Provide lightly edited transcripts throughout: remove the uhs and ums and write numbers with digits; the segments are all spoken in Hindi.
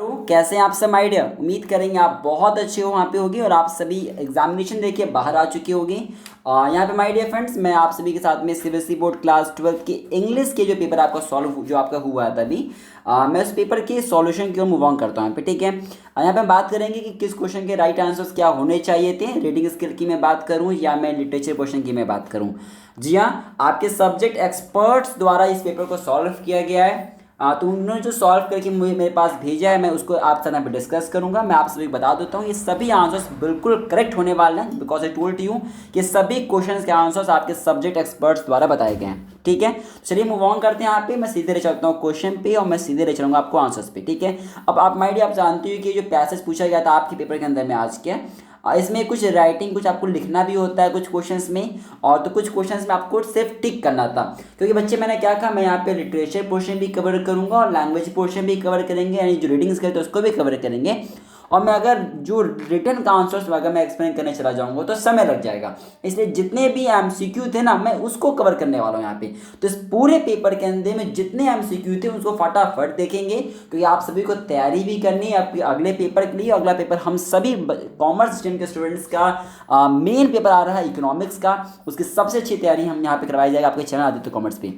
कैसे हैं आप सब माय डियर। उम्मीद करेंगे आप बहुत अच्छे हो वहाँ पे होगी और आप सभी एग्जामिनेशन देके बाहर आ चुके होंगे। यहाँ पे माय डियर फ्रेंड्स, मैं आप सभी के साथ में सीबीएसई बोर्ड क्लास 12 के इंग्लिश के जो पेपर आपका सॉल्व जो आपका हुआ था अभी, मैं उस पेपर के सॉल्यूशन की ओर मूव ऑन करता हूँ यहाँ पे। ठीक है, यहाँ पे हम बात करेंगे कि किस क्वेश्चन के राइट आंसर्स क्या होने चाहिए थे। रीडिंग स्किल की मैं बात करूँ या मैं लिटरेचर क्वेश्चन की मैं बात करूँ। जी हाँ, आपके सब्जेक्ट एक्सपर्ट्स द्वारा इस पेपर को सॉल्व किया गया है। तो उन्होंने जो सॉल्व करके मुझे मेरे पास भेजा है, मैं उसको आप साथ में डिस्कस करूंगा। मैं आप सभी को बता देता हूँ ये सभी आंसर्स बिल्कुल करेक्ट होने वाले हैं, बिकॉज आई टोल्ड यू कि सभी क्वेश्चंस के आंसर्स आपके सब्जेक्ट एक्सपर्ट्स द्वारा बताए गए हैं। ठीक है, चलिए मूव ऑन करते हैं। यहाँ पे मैं सीधे ले चलता हूँ क्वेश्चन पे और मैं सीधे ले चलूंगा आपको आंसर्स पे। ठीक है, अब आप माइडिया आप जानते हो कि जो पैसेज पूछा गया था आपके पेपर के अंदर में आज के, इसमें कुछ राइटिंग, कुछ आपको लिखना भी होता है कुछ क्वेश्चंस में, और तो कुछ क्वेश्चंस में आपको सिर्फ टिक करना था। क्योंकि बच्चे मैंने क्या कहा, मैं यहाँ पे लिटरेचर पोर्शन भी कवर करूंगा और लैंग्वेज पोर्शन भी कवर करेंगे, यानी जो रीडिंग स्किल है उसको भी कवर करेंगे। और मैं अगर जो रिटर्न का आंसर्स अगर मैं एक्सप्लेन करने चला जाऊंगा तो समय लग जाएगा, इसलिए जितने भी एमसीक्यू थे ना मैं उसको कवर करने वाला हूँ यहाँ पे। तो इस पूरे पेपर के अंदर में जितने एमसीक्यू थे उसको फटाफट देखेंगे, क्योंकि आप सभी को तैयारी भी करनी है आपके अगले पेपर के लिए। अगला पेपर हम सभी कॉमर्स स्ट्रीम के स्टूडेंट्स का मेन पेपर आ रहा है इकोनॉमिक्स का, उसकी सबसे अच्छी तैयारी हम यहाँ पे करवाई जाएगा आपके चैनल आदित्य कॉमर्स पे।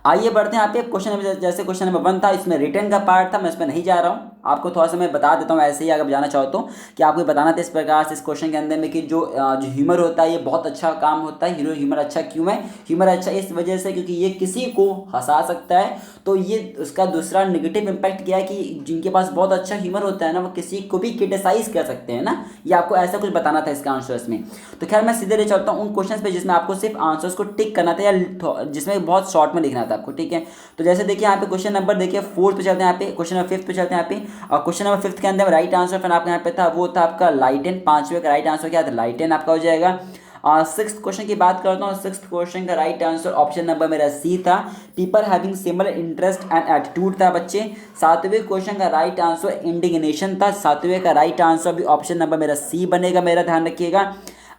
आइए बढ़ते हैं यहाँ पे क्वेश्चन, जैसे क्वेश्चन नंबर 1 था, इसमें रिटर्न का पार्ट था, मैं इसमें नहीं जा रहा हूँ, आपको थोड़ा सा मैं बता देता हूँ ऐसे ही अगर जाना चाहो तो, कि आपको बताना था इस प्रकार से इस क्वेश्चन के अंदर में कि जो ह्यूमर होता है ये बहुत अच्छा काम होता है। ह्यूमर अच्छा क्यों है? ह्यूमर अच्छा इस वजह से क्योंकि ये किसी को हंसा सकता है। तो ये उसका दूसरा नेगेटिव इम्पैक्ट क्या है कि जिनके पास बहुत अच्छा ह्यूमर होता है ना, वो किसी को भी क्रिटिसाइज कर सकते हैं ना, ये आपको ऐसा कुछ बताना था इसका आंसर्स में। तो खैर मैं सीधे ले चलता हूँ उन क्वेश्चन पे जिसमें आपको सिर्फ आंसर्स को टिक करना था या जिसमें बहुत शॉर्ट में लिखना था आपको। ठीक है, तो जैसे देखिए यहाँ पे क्वेश्चन नंबर देखिए 4 पे चलते हैं, यहाँ पे क्वेश्चन नंबर 5 पे चलते हैं यहाँ पे। और क्वेश्चन नंबर 5 के अंदर राइट आंसर फिर आपका यहाँ पे था, वो था आपका लाइटेन। 5वें का राइट आंसर क्या था? लाइटेन आपका हो जाएगा। 6th क्वेश्चन की बात करता हूँ। 6th क्वेश्चन का राइट आंसर ऑप्शन नंबर मेरा सी था, people having similar interest and attitude था बच्चे। 7वें क्वेश्चन का राइट आंसर इंडिग्नेशन था। 7वें का राइट आंसर भी ऑप्शन नंबर मेरा सी बनेगा, मेरा ध्यान रखिएगा।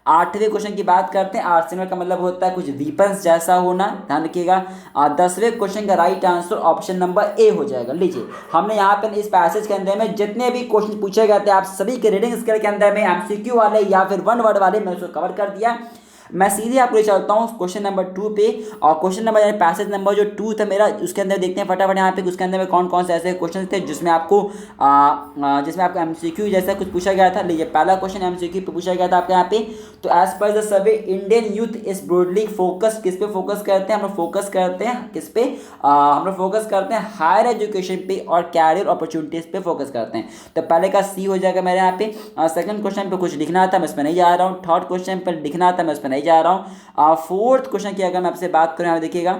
8वें क्वेश्चन की बात करते हैं, आर्सेनल का मतलब होता है कुछ वीपन्स जैसा होना, ध्यान रखिएगा। 10वें क्वेश्चन का right answer option number A हो जाएगा। लीजिए, हमने यहाँ पे इस पैसेज के अंदर में जितने भी क्वेश्चन पूछे गए थे आप सभी के रीडिंग स्किल के अंदर में एमसीक्यू वाले या फिर वन वर्ड वाले, मैं उसको कवर कर दिया। मैं सीधे आपको ले चलता हूँ क्वेश्चन नंबर 2 पे। और क्वेश्चन नंबर यानी पैसेज नंबर जो 2 था मेरा, उसके अंदर देखते हैं फटाफट यहाँ पे उसके अंदर में कौन कौन से ऐसे क्वेश्चन थे जिसमें आपको एमसीक्यू जैसा कुछ पूछा गया था। लीजिए, पहला क्वेश्चन एमसीक्यू पे पूछा गया था आपके यहाँ पे, तो as per the survey Indian youth is broadly focus, किस पे फोकस करते हैं हम लोग? फोकस करते हैं किस पे? हम लोग फोकस करते हैं हायर एजुकेशन पे और कैरियर अपॉर्चुनिटीज पे फोकस करते हैं। तो पहले का सी हो जाएगा मेरे यहाँ पे। सेकंड क्वेश्चन पे कुछ लिखना था, मैं इसमें नहीं जा रहा हूँ। थर्ड क्वेश्चन पर लिखना था, मैं इसमें नहीं जा रहा हूँ। 4th क्वेश्चन की अगर मैं आपसे बात करूँ, यहाँ पे देखिएगा,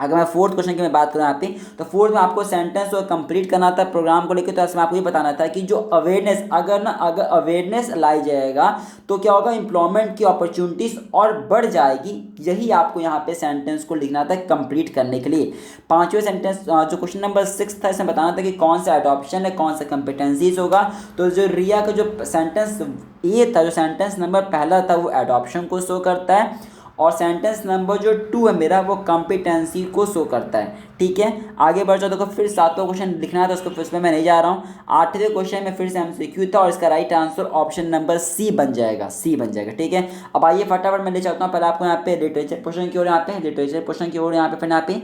अगर मैं 4th क्वेश्चन की मैं बात करूँ यहाँ पे, तो 4th में आपको सेंटेंस और कंप्लीट करना था प्रोग्राम को लेकर। तो इसमें आपको ये बताना था कि जो अवेयरनेस, अगर अवेयरनेस लाई जाएगा तो क्या होगा, एम्प्लॉयमेंट की अपॉर्चुनिटीज और बढ़ जाएगी। यही आपको यहाँ पे सेंटेंस को लिखना था कंप्लीट करने के लिए। 5वें सेंटेंस जो क्वेश्चन नंबर 6 था, इसमें बताना था कि कौन सा एडॉप्शन है, कौन सा कंपिटेंसीज होगा। तो जो रिया का जो सेंटेंस ए था, जो सेंटेंस नंबर पहला था, वो एडॉप्शन को शो करता है, और सेंटेंस नंबर जो 2 है मेरा, वो कॉम्पिटेंसी को शो करता है। ठीक है, आगे बढ़ जाओ। देखो, फिर 7वां क्वेश्चन लिखना था, उसको फिर उसमें मैं नहीं जा रहा हूँ। 8वें क्वेश्चन में फिर से एमसीक्यू था और इसका right answer option number C बन जाएगा, सी बन जाएगा। ठीक है, अब आइए फटाफट मैं ले चलता हूँ पहले आपको यहाँ पे लिटरेचर पोर्शन की ओर। यहाँ पे लिटरेचर पोर्शन की ओर यहाँ पे फिर यहाँ पे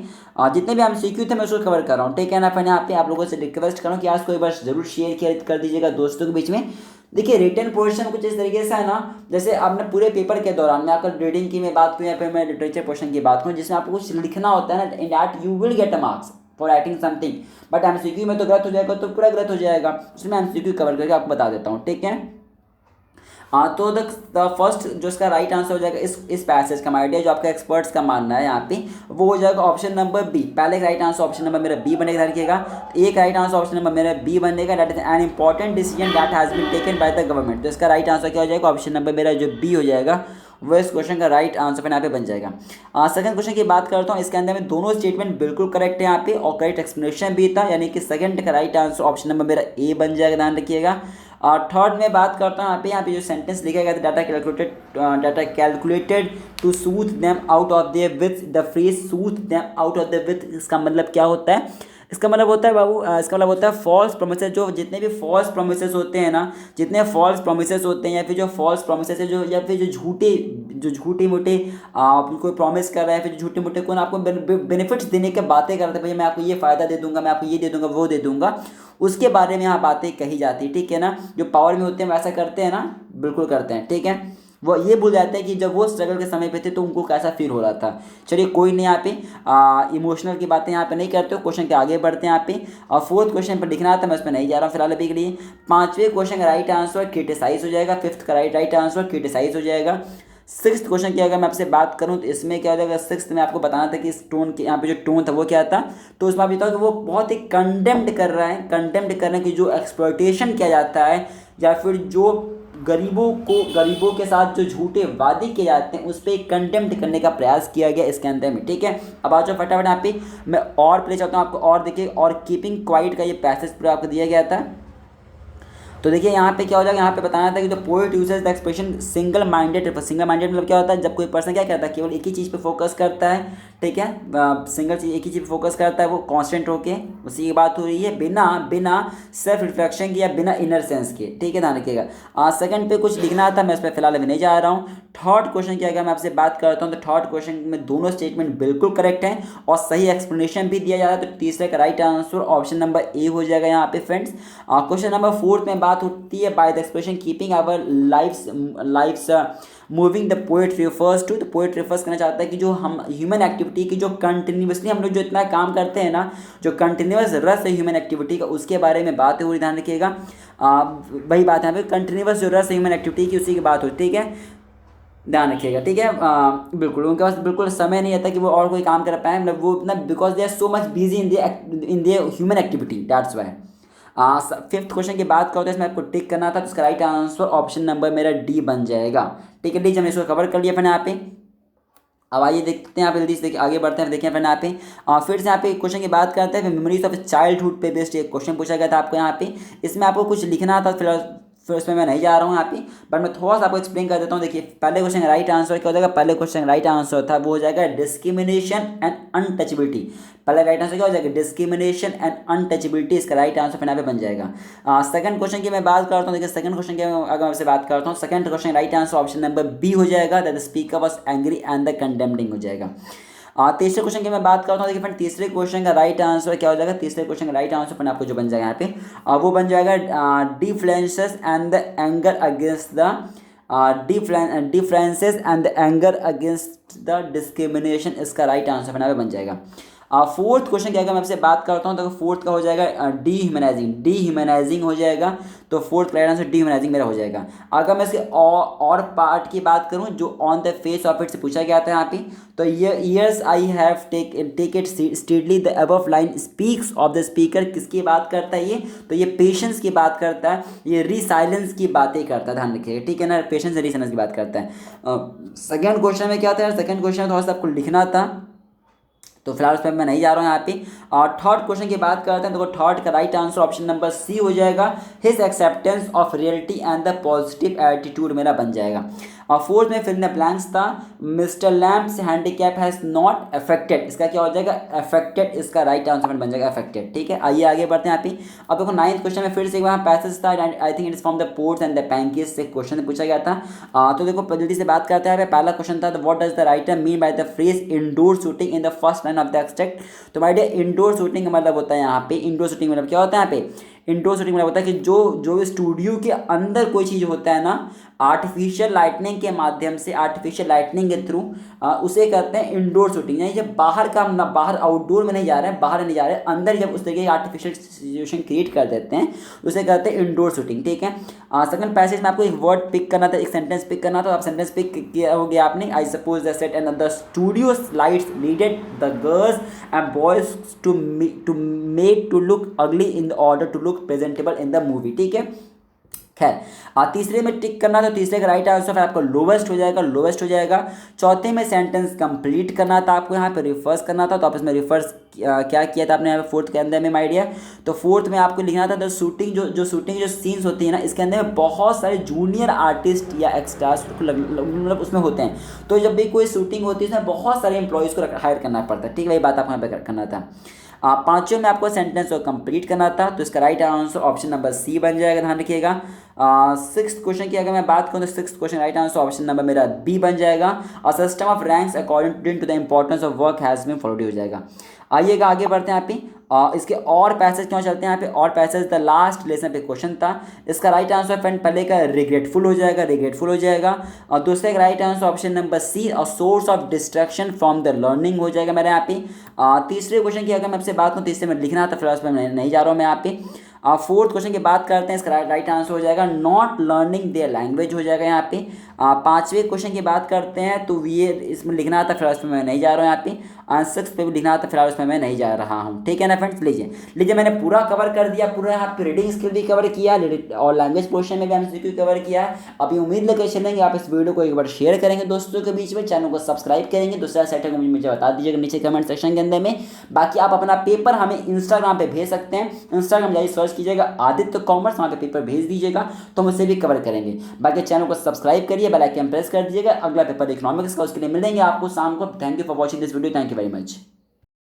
जितने भी एमसीक्यू थे मैं उसको कवर कर रहा हूँ। ठीक है ना, फिर यहाँ पे आप लोगों से रिक्वेस्ट करूँ कि आज कोई बार जरूर शेयर कर दीजिएगा दोस्तों के बीच में। देखिए, रिटन पोर्शन कुछ इस तरीके से है ना, जैसे आपने पूरे पेपर के दौरान में अगर रीडिंग की मैं बात करूँ या फिर मैं लिटरेचर पोर्शन की बात करूँ, जिसमें आपको कुछ लिखना होता है ना, in that you will get a marks for writing something. But MCQ में तो गलत हो जाएगा, तो पूरा गलत हो जाएगा, उसमें एमसीक्यू कवर करके आपको बता देता हूँ। ठीक है, तो द फर्स्ट जो इसका राइट आंसर हो जाएगा इस पैसेज का आइडिया, जो आपका एक्सपर्ट्स का मानना है यहाँ पे, वो हो जाएगा ऑप्शन नंबर बी। पहले राइट आंसर ऑप्शन नंबर मेरा बी बनेगा, रखिएगा। एक राइट आंसर ऑप्शन नंबर मेरा बी बनेगा, that is an important decision that has been taken by the government. तो इसका राइट आंसर क्या हो जाएगा? ऑप्शन नंबर मेरा जो बी हो जाएगा, वो इस क्वेश्चन का राइट आंसर पे यहाँ पे बन जाएगा। सेकंड क्वेश्चन की बात करता हूँ, इसके अंदर में दोनों स्टेटमेंट बिल्कुल करेक्ट है यहाँ पे, और करेक्ट एक्सप्लेनेशन भी था, यानी कि सेकंड का राइट आंसर ऑप्शन नंबर मेरा ए बन जाएगा, ध्यान रखिएगा। थर्ड में बात करता हूँ यहाँ पे जो सेंटेंस लिखा गया था, data calculated to soothe them out of their with, the phrase soothe them out of their with, इसका मतलब क्या होता है? इसका मतलब होता है बाबू, इसका मतलब होता है फॉल्स प्रोमिसेस। जो जितने भी फॉल्स प्रोमिसेस होते हैं ना, जितने फॉल्स प्रोमिसेस होते हैं या फिर जो फॉल्स प्रोमिसेस है, जो या फिर जो झूठे मोटे कोई प्रॉमिस कर रहा है, फिर जो झूठे मोटे कौन आपको बेनिफिट्स देने की बातें करते हैं, भैया मैं आपको ये फ़ायदा दे दूंगा, मैं आपको ये दे दूंगा, वो दे दूंगा, उसके बारे में यहाँ बातें कही जाती है, ठीक है ना। जो पावर में होते हैं वैसा करते हैं ना, बिल्कुल करते हैं, ठीक है। वो ये भूल जाते हैं कि जब वो स्ट्रगल के समय पे थे तो उनको कैसा फील हो रहा था। चलिए कोई नहीं, यहाँ पे इमोशनल की बातें यहाँ पे नहीं करते हो। क्वेश्चन के आगे बढ़ते हैं यहाँ पे। और फोर्थ क्वेश्चन पर लिखना था, मैं उसमें नहीं जा रहा हूँ फिलहाल अभी के लिए। पांचवें क्वेश्चन का राइट आंसर क्रिटिसाइज हो जाएगा। फिफ्थ का राइट आंसर क्रिटिसाइज हो जाएगा। सिक्स्थ क्वेश्चन की अगर मैं आपसे बात करूं तो इसमें क्या हो जाएगा, सिक्स्थ में आपको बताना था कि इस टोन के यहाँ पे जो टोन था वो क्या था। तो उसमें आप बताओ कि वो बहुत ही कंडेम्ड कर रहा है, कंडेम्ड करने की जो एक्सप्लॉयटेशन किया जाता है, या फिर जो गरीबों के साथ जो झूठे वादे किए जाते हैं उस पर कंडेम्ड करने का प्रयास किया गया इसके अंदर में, ठीक है। अब आ जाओ फटाफट यहाँ पे, मैं और प्ले चाहता हूँ आपको, और देखिए, और कीपिंग क्वाइट का ये पैसेज पूरा आपको दिया गया था। तो देखिए यहाँ पे क्या हो जाएगा, यहाँ पे बताना था कि the poet uses the expression single minded. Single minded मतलब क्या होता है, जब कोई पर्सन क्या करता है, केवल एक ही चीज़ पे फोकस करता है, ठीक है। सिंगल चीज, एक ही चीज़ पे फोकस करता है, वो कांस्टेंट होके, उसी की बात हो रही है, बिना सेल्फ रिफ्लेक्शन के या बिना इनर सेंस के, ठीक है, ध्यान रखिएगा। सेकंड पे कुछ लिखना था, मैं इस पर फिलहाल अभी नहीं जा रहा हूँ। थर्ड क्वेश्चन की अगर मैं आपसे बात करता हूँ तो थर्ड क्वेश्चन में दोनों स्टेटमेंट बिल्कुल करेक्ट हैं और सही एक्सप्लेनेशन भी दिया जा रहा है। तो तीसरे का right answer option number A हो जाएगा यहाँ पे फ्रेंड्स। क्वेश्चन नंबर फोर्थ में बात होती है by the expression keeping our lifes moving, the poet refers to, the poet refers करना चाहता है कि जो हम ह्यूमन एक्टिविटी की जो कंटिन्यूसली हम लोग जो इतना काम करते हैं ना, जो कंटिन्यूस रस है ह्यूमन एक्टिविटी का, उसके बारे में बात हो रही, ध्यान रखिएगा। वही बात है यहाँ पे, कंटिन्यूस जो रस है ह्यूमन एक्टिविटी की, उसी की बात हो, ठीक है, ध्यान रखिएगा, ठीक है। बिल्कुल उनके पास बिल्कुल समय नहीं रहता कि वो और कोई काम कर पाए, मतलब वो इतना, because they are so much busy in the human activity, that's why. Fifth question की बात करो तो इसमें आपको टिक करना था, तो इसका राइट आंसर ऑप्शन नंबर मेरा डी बन जाएगा, ठीक है। डी जब इसको कवर कर लिया फिर यहाँ पे, अब आइए देखते हैं, आप जल्दी से देखिए, आगे बढ़ते हैं, देखिए फिर यहाँ पे फिर से यहाँ पे क्वेश्चन की बात करते हैं। मेमोरीज ऑफ चाइल्डहुड पे बेस्ड एक क्वेश्चन पूछा गया था आपको यहाँ पे, इसमें आपको कुछ लिखना था, फिर उसमें मैं नहीं जा रहा हूँ यहाँ पे, बट मैं थोड़ा सा आपको एक्सप्लेन कर देता हूँ। देखिए पहले क्वेश्चन का राइट आंसर क्या हो जाएगा, पहले क्वेश्चन का राइट आंसर था वो हो जाएगा डिस्क्रिमिनेशन एंड अनटचेबिलिटी। पहले राइट आंसर क्या हो जाएगा, डिस्क्रिमिनेशन एंड अनटचेबिलिटी, इसका राइट आंसर फिर यहाँ पे बन जाएगा। सेकंड क्वेश्चन की मैं बात करता हूँ, देखिए सेकंड क्वेश्चन की अगर मैं आपसे बात करता हूँ, second question right answer option number B हो जाएगा, that the speaker was angry and the condemning हो जाएगा। तीसरे क्वेश्चन की मैं बात करता हूँ, देखिए फ्रेंड तीसरे क्वेश्चन का राइट आंसर क्या हो जाएगा, तीसरे क्वेश्चन का राइट आंसर फिर आपको जो बन जाएगा यहाँ पे वो बन जाएगा differences and the anger against the differences and the anger against the discrimination, इसका राइट आंसर फिर यहाँ पे बन जाएगा। फोर्थ क्वेश्चन क्या, मैं आपसे बात करता हूँ तो फोर्थ का हो जाएगा डीह्यूमनाइजिंग हो जाएगा। तो फोर्थ का राइट आंसर डीह्यूमनाइजिंग मेरा हो जाएगा। अगर मैं इसके और पार्ट की बात करूँ जो on the face of it से पूछा गया था यहाँ पे, तो years I have take it steadily, the above line speaks of the speaker, किसकी बात करता है ये, तो ये पेशेंस की बात करता है, ये रीसाइलेंस की बातें करता है, ध्यान रखिएगा, ठीक है ना, पेशेंस रीसाइलेंस की बात करता है। सेकेंड क्वेश्चन में क्या था यार, सेकेंड क्वेश्चन थोड़ा सा आपको लिखना था, तो फिलहाल उस पर मैं नहीं जा रहा हूँ यहाँ पे। और थर्ड क्वेश्चन की बात करते हैं, तो थर्ड का right answer option number C हो जाएगा, his acceptance of reality and the positive attitude मेरा बन जाएगा। और फोर्थ में फिल इन द ब्लैंक्स था, mister lamps handicap has not affected, इसका क्या हो जाएगा, अफेक्टेड, इसका राइट आंसर बन जाएगा अफेक्टेड, ठीक है। आइए आगे बढ़ते हैं यहाँ पे। अब देखो नाइन्थ क्वेश्चन में फिर से वहाँ पैसेज था, I think it is from the ports and the pankies से क्वेश्चन पूछा गया था। तो देखो जल्दी से बात करते हैं, पहला क्वेश्चन था, what does the writer mean by the phrase indoor shooting in the first line of the extract. तो माय डियर इंडोर शूटिंग का मतलब होता है यहाँ पे, इंडोर शूटिंग मतलब क्या होता है यहाँ पे, इंडोर शूटिंग मतलब होता है कि जो स्टूडियो के अंदर कोई चीज़ होता है ना, आर्टिफिशियल लाइटनिंग के माध्यम से, आर्टिफिशियल लाइटनिंग के थ्रू उसे कहते हैं इंडोर शूटिंग। यानी जब बाहर का, हम बाहर आउटडोर में नहीं जा रहे हैं, बाहर नहीं जा रहे हैं, अंदर जब उस तरीके की आर्टिफिशियल सिचुएशन क्रिएट कर देते हैं उसे कहते हैं इंडोर शूटिंग, ठीक है। सेकंड पैसेज में आपको एक वर्ड पिक करना था, एक सेंटेंस पिक करना था, आप सेंटेंस पिक किया हो गया आपने, I suppose the set and the studio lights leaded the girls and boys to make to look ugly in order to look presentable in the movie, ठीक है। खैर तीसरे में टिक करना था, तीसरे का राइट आंसर फिर आपको लोवेस्ट हो जाएगा, लोवेस्ट हो जाएगा। चौथे में सेंटेंस कंप्लीट करना था आपको, यहाँ पे रिफर्स करना था, तो आप इसमें रिफर्स क्या किया था आपने यहाँ पे फोर्थ के अंदर में माय डियर। तो फोर्थ में आपको लिखना था द शूटिंग, जो शूटिंग जो सीन्स होती है ना, इसके अंदर में बहुत सारे जूनियर आर्टिस्ट या एक्स्ट्रास मतलब उसमें होते हैं। तो जब भी कोई शूटिंग होती है उसमें बहुत सारे एम्प्लॉयज़ को हायर करना पड़ता है, ठीक है, वही बात आपको यहाँ पे करना था। पाँचों में आपको सेंटेंस को कंप्लीट करना था, तो इसका right answer option number C बन जाएगा, ध्यान रखिएगा। सिक्स्थ क्वेश्चन की अगर मैं बात करूँ तो sixth question right answer option number मेरा बी बन जाएगा। A system of ranks according to the importance of work has been followed हो जाएगा। आइएगा आगे बढ़ते हैं यहाँ पे। इसके और पैसेज क्यों चलते हैं यहाँ पे, और पैसेज द लास्ट लेसन पे क्वेश्चन था। इसका राइट आंसर फ्रेंड पहले का रिग्रेटफुल हो जाएगा, रिग्रेटफुल हो जाएगा। और दूसरे का right answer option number C, a source of distraction from the learning हो जाएगा मेरे यहाँ पे। तीसरे क्वेश्चन की अगर मैं आपसे बात करूँ तो इससे मैं लिखना था, फिर उस पर मैं नहीं जा रहा हूँ मैं यहाँ पे। फोर्थ क्वेश्चन की बात करते हैं, इसका राइट आंसर हो जाएगा नॉट लर्निंग देयर लैंग्वेज हो जाएगा यहाँ पे। पांचवें क्वेश्चन की बात करते हैं तो ये इसमें लिखना था, फिर उसमें मैं नहीं जा रहा हूँ यहाँ पे। सिक्स पे भी लिखना था, फिलहाल उसमें मैं नहीं जा रहा हूँ, ठीक है ना फ्रेंड्स। लीजिए मैंने पूरा कवर कर दिया, पूरा यहाँ पे रीडिंग स्किल भी कवर किया और लैंग्वेज पोर्शन में भी एमसीक्यू कवर किया है। अभी उम्मीद लेकर चलेंगे आप इस वीडियो को एक बार शेयर करेंगे दोस्तों के बीच में, चैनल को सब्सक्राइब करेंगे, दूसरा सेट है मुझे बता दीजिएगा नीचे कमेंट सेक्शन के अंदर में। बाकी आप अपना पेपर हमें इंस्टाग्राम पे भेज सकते हैं, इंस्टाग्राम जाइए सर्च कीजिएगा आदित्य कॉमर्स, वहाँ पे पेपर भेज दीजिएगा तो हम उसे भी कवर करेंगे। बाकी चैनल को सब्सक्राइब करिए, बेल आइकन प्रेस कर दीजिएगा। अगला पेपर इकोनॉमिक्स का उसके लिए मिलेंगे आपको शाम को। Thank you for watching this video, thank you very much.